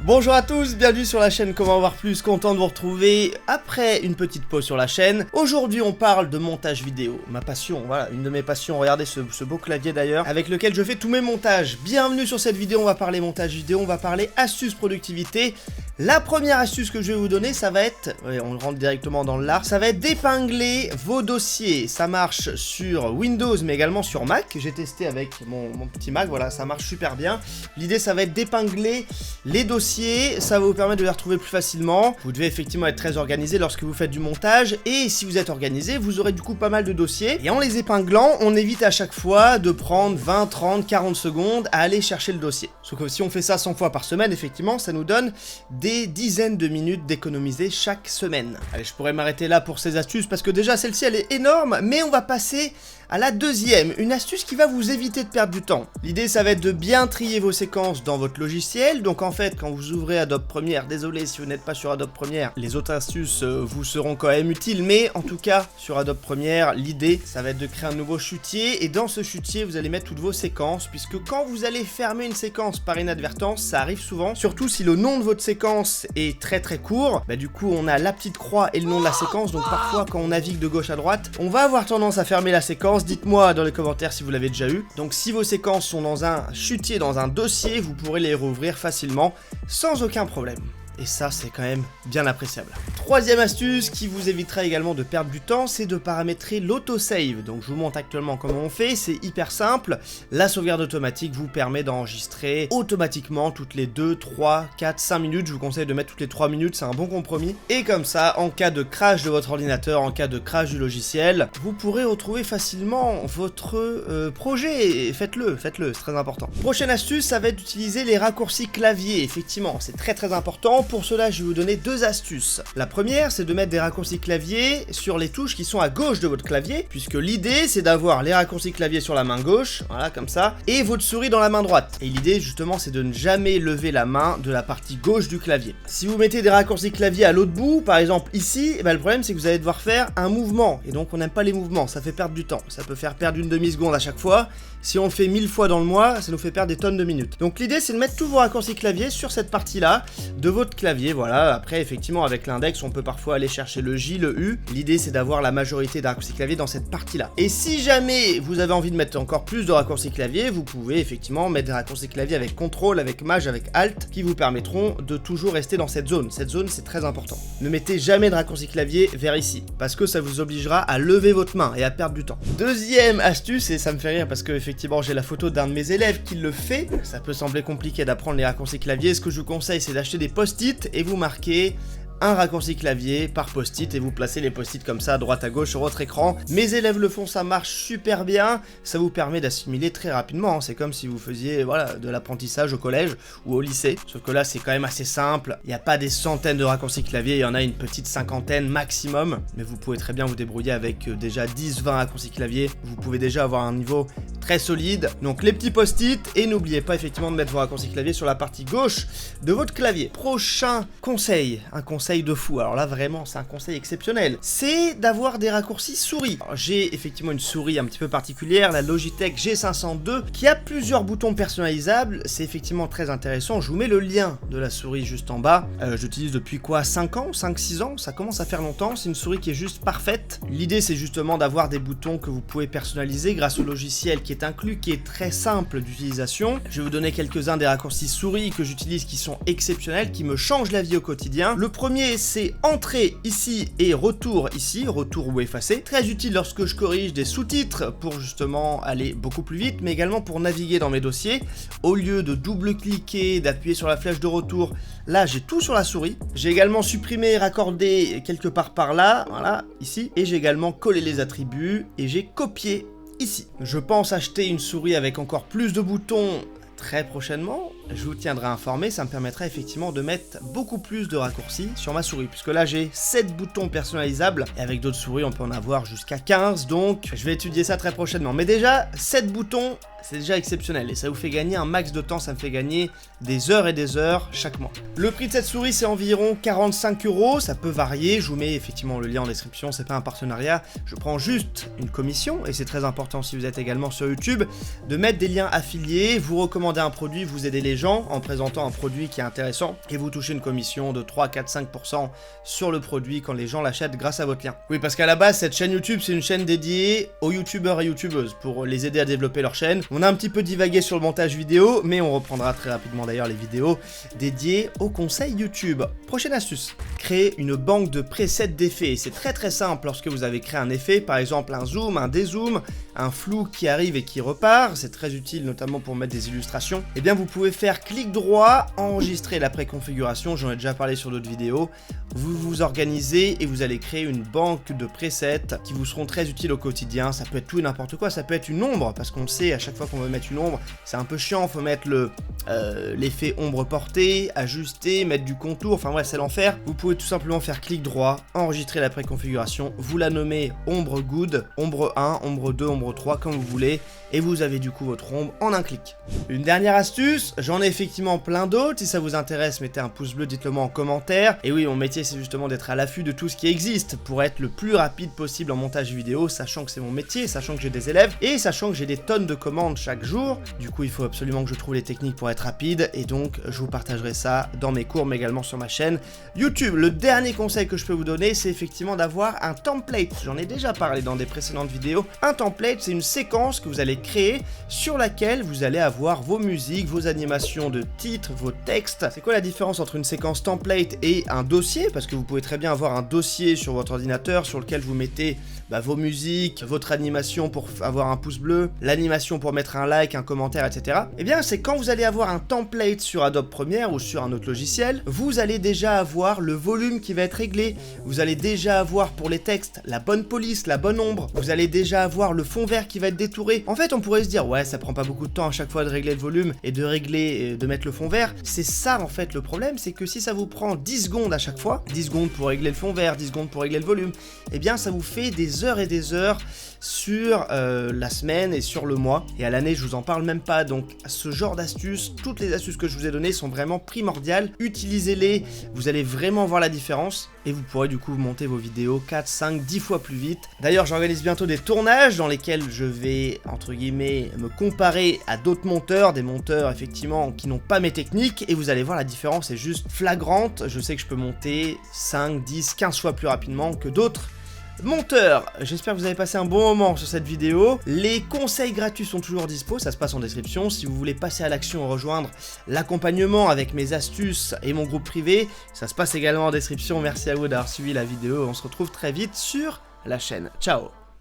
Bonjour à tous, bienvenue sur la chaîne Comment voir plus, content de vous retrouver après une petite pause sur la chaîne. Aujourd'hui on parle de montage vidéo, ma passion, voilà, une de mes passions, regardez ce beau clavier d'ailleurs, avec lequel je fais tous mes montages. Bienvenue sur cette vidéo, on va parler montage vidéo, on va parler astuces productivité. La première astuce que je vais vous donner, ça va être, on rentre directement dans l'art, ça va être d'épingler vos dossiers. Ça marche sur Windows mais également sur Mac, j'ai testé avec mon petit Mac, voilà, ça marche super bien. L'idée ça va être d'épingler les dossiers, ça va vous permettre de les retrouver plus facilement. Vous devez effectivement être très organisé lorsque vous faites du montage, et si vous êtes organisé, vous aurez du coup pas mal de dossiers. Et en les épinglant, on évite à chaque fois de prendre 20, 30, 40 secondes à aller chercher le dossier. Sauf que si on fait ça 100 fois par semaine, effectivement, ça nous donne des dizaines de minutes d'économiser chaque semaine. Allez, je pourrais m'arrêter là pour ces astuces parce que déjà celle-ci elle est énorme, mais on va passer à la deuxième, une astuce qui va vous éviter de perdre du temps. L'idée ça va être de bien trier vos séquences dans votre logiciel, donc en fait quand vous ouvrez Adobe Premiere, désolé si vous n'êtes pas sur Adobe Premiere, les autres astuces vous seront quand même utiles, mais en tout cas sur Adobe Premiere, l'idée ça va être de créer un nouveau chutier, et dans ce chutier vous allez mettre toutes vos séquences, puisque quand vous allez fermer une séquence par inadvertance, ça arrive souvent, surtout si le nom de votre séquence est très court, bah du coup on a la petite croix et le nom de la séquence, donc parfois quand on navigue de gauche à droite, on va avoir tendance à fermer la séquence. Dites-moi dans les commentaires si vous l'avez déjà eu. Donc si vos séquences sont dans un chutier, dans un dossier, vous pourrez les rouvrir facilement sans aucun problème. Et ça, c'est quand même bien appréciable. Troisième astuce qui vous évitera également de perdre du temps, c'est de paramétrer l'autosave. Donc je vous montre actuellement comment on fait, c'est hyper simple. La sauvegarde automatique vous permet d'enregistrer automatiquement toutes les 2, 3, 4, 5 minutes. Je vous conseille de mettre toutes les 3 minutes, c'est un bon compromis. Et comme ça, en cas de crash de votre ordinateur, en cas de crash du logiciel, vous pourrez retrouver facilement votre projet. Et faites-le, c'est très important. Prochaine astuce, ça va être d'utiliser les raccourcis clavier. Effectivement, c'est très important. Pour cela, je vais vous donner deux astuces. La première, c'est de mettre des raccourcis clavier sur les touches qui sont à gauche de votre clavier, puisque l'idée, c'est d'avoir les raccourcis clavier sur la main gauche, voilà, comme ça, et votre souris dans la main droite. Et l'idée, justement, c'est de ne jamais lever la main de la partie gauche du clavier. Si vous mettez des raccourcis clavier à l'autre bout, par exemple ici, le problème, c'est que vous allez devoir faire un mouvement, et donc on n'aime pas les mouvements, ça fait perdre du temps. Ça peut faire perdre une demi-seconde à chaque fois. Si on le fait 1000 fois dans le mois, ça nous fait perdre des tonnes de minutes. Donc l'idée, c'est de mettre tous vos raccourcis clavier sur cette partie-là de votre clavier, voilà. Après, effectivement, avec l'index, on peut parfois aller chercher le J, le U. L'idée, c'est d'avoir la majorité des raccourcis clavier dans cette partie-là. Et si jamais vous avez envie de mettre encore plus de raccourcis clavier, vous pouvez effectivement mettre des raccourcis clavier avec CTRL, avec Maj, avec Alt, qui vous permettront de toujours rester dans cette zone. Cette zone, c'est très important. Ne mettez jamais de raccourcis clavier vers ici, parce que ça vous obligera à lever votre main et à perdre du temps. Deuxième astuce, et ça me fait rire parce que effectivement, j'ai la photo d'un de mes élèves qui le fait. Ça peut sembler compliqué d'apprendre les raccourcis clavier. Ce que je vous conseille, c'est d'acheter des post-it et vous marquez un raccourci clavier par post-it et vous placez les post-it comme ça à droite à gauche sur votre écran. Mes élèves le font, ça marche super bien, ça vous permet d'assimiler très rapidement, hein. C'est comme si vous faisiez voilà, de l'apprentissage au collège ou au lycée, sauf que là c'est quand même assez simple, il n'y a pas des centaines de raccourcis clavier, il y en a une petite cinquantaine maximum, mais vous pouvez très bien vous débrouiller avec déjà 10-20 raccourcis clavier, vous pouvez déjà avoir un niveau très solide. Donc les petits post-it, et n'oubliez pas effectivement de mettre vos raccourcis clavier sur la partie gauche de votre clavier. Prochain conseil, un conseil de fou, alors là vraiment c'est un conseil exceptionnel, c'est d'avoir des raccourcis souris. J'ai effectivement une souris un petit peu particulière, la Logitech G502, qui a plusieurs boutons personnalisables, c'est effectivement très intéressant. Je vous mets le lien de la souris juste en bas. J'utilise depuis quoi, 5 ans, 5-6 ans, ça commence à faire longtemps, c'est une souris qui est juste parfaite. L'idée c'est justement d'avoir des boutons que vous pouvez personnaliser grâce au logiciel qui est inclus, qui est très simple d'utilisation. Je vais vous donner quelques-uns des raccourcis souris que j'utilise qui sont exceptionnels, qui me changent la vie au quotidien. Le premier, c'est entrée ici et retour ici, retour ou effacer. Très utile lorsque je corrige des sous-titres pour justement aller beaucoup plus vite, mais également pour naviguer dans mes dossiers. Au lieu de double-cliquer, d'appuyer sur la flèche de retour, là j'ai tout sur la souris. J'ai également supprimé, raccordé quelque part par là, voilà, ici. Et j'ai également collé les attributs et j'ai copié ici. Je pense acheter une souris avec encore plus de boutons très prochainement. Je vous tiendrai informé, ça me permettra effectivement de mettre beaucoup plus de raccourcis sur ma souris, puisque là j'ai 7 boutons personnalisables, et avec d'autres souris on peut en avoir jusqu'à 15, donc je vais étudier ça très prochainement. Mais déjà, 7 boutons, c'est déjà exceptionnel, et ça vous fait gagner un max de temps, ça me fait gagner des heures et des heures chaque mois. Le prix de cette souris c'est environ 45 €, ça peut varier, je vous mets effectivement le lien en description, c'est pas un partenariat, je prends juste une commission, et c'est très important si vous êtes également sur YouTube, de mettre des liens affiliés, vous recommandez un produit, vous aidez les les gens en présentant un produit qui est intéressant et vous touchez une commission de 3, 4, 5% sur le produit quand les gens l'achètent grâce à votre lien. Oui, parce qu'à la base, cette chaîne YouTube, c'est une chaîne dédiée aux youtubeurs et youtubeuses pour les aider à développer leur chaîne. On a un petit peu divagué sur le montage vidéo, mais on reprendra très rapidement d'ailleurs les vidéos dédiées aux conseils YouTube. Prochaine astuce, créer une banque de presets d'effets. C'est très simple lorsque vous avez créé un effet, par exemple un zoom, un dézoom, un flou qui arrive et qui repart, c'est très utile notamment pour mettre des illustrations. Et bien vous pouvez faire clic droit, enregistrer la préconfiguration, j'en ai déjà parlé sur d'autres vidéos. Vous vous organisez et vous allez créer une banque de presets qui vous seront très utiles au quotidien. Ça peut être tout et n'importe quoi, ça peut être une ombre, parce qu'on le sait, à chaque fois qu'on veut mettre une ombre, c'est un peu chiant, faut mettre l'effet ombre portée, ajuster, mettre du contour, enfin ouais, c'est l'enfer. Vous pouvez tout simplement faire clic droit, enregistrer la préconfiguration, vous la nommez ombre good, ombre 1, ombre 2, ombre 3, comme vous voulez, et vous avez du coup votre ombre en un clic. Une dernière astuce, j'en ai effectivement plein d'autres, si ça vous intéresse, mettez un pouce bleu, dites-le moi en commentaire. Et oui, mon métier c'est justement d'être à l'affût de tout ce qui existe, pour être le plus rapide possible en montage vidéo, sachant que c'est mon métier, sachant que j'ai des élèves, et sachant que j'ai des tonnes de commandes chaque jour. Du coup, il faut absolument que je trouve les techniques pour être rapide, et donc je vous partagerai ça dans mes cours, mais également sur ma chaîne YouTube. Le dernier conseil que je peux vous donner, c'est effectivement d'avoir un template. J'en ai déjà parlé dans des précédentes vidéos. Un template, c'est une séquence que vous allez créer sur laquelle vous allez avoir vos musiques, vos animations de titres, vos textes. C'est quoi la différence entre une séquence template et un dossier? Parce que vous pouvez très bien avoir un dossier sur votre ordinateur sur lequel vous mettez vos musiques, votre animation pour avoir un pouce bleu, l'animation pour mettre un like, un commentaire, etc. Eh bien, c'est quand vous allez avoir un template sur Adobe Premiere ou sur un autre logiciel, vous allez déjà avoir le volume qui va être réglé, vous allez déjà avoir pour les textes la bonne police, la bonne ombre, vous allez déjà avoir le fond vert qui va être détouré. En fait, on pourrait se dire, ouais, ça prend pas beaucoup de temps à chaque fois de régler le volume et de mettre le fond vert. C'est ça, en fait, le problème, c'est que si ça vous prend 10 secondes à chaque fois, 10 secondes pour régler le fond vert, 10 secondes pour régler le volume, eh bien, ça vous fait des heures et des heures sur la semaine et sur le mois, et à l'année je vous en parle même pas. Donc ce genre d'astuces, toutes les astuces que je vous ai données sont vraiment primordiales, utilisez-les, vous allez vraiment voir la différence et vous pourrez du coup monter vos vidéos 4, 5, 10 fois plus vite. D'ailleurs j'organise bientôt des tournages dans lesquels je vais entre guillemets me comparer à d'autres monteurs, des monteurs effectivement qui n'ont pas mes techniques, et vous allez voir la différence est juste flagrante. Je sais que je peux monter 5, 10, 15 fois plus rapidement que d'autres monteurs. J'espère que vous avez passé un bon moment sur cette vidéo. Les conseils gratuits sont toujours dispo, ça se passe en description. Si vous voulez passer à l'action et rejoindre l'accompagnement avec mes astuces et mon groupe privé, ça se passe également en description. Merci à vous d'avoir suivi la vidéo. On se retrouve très vite sur la chaîne. Ciao!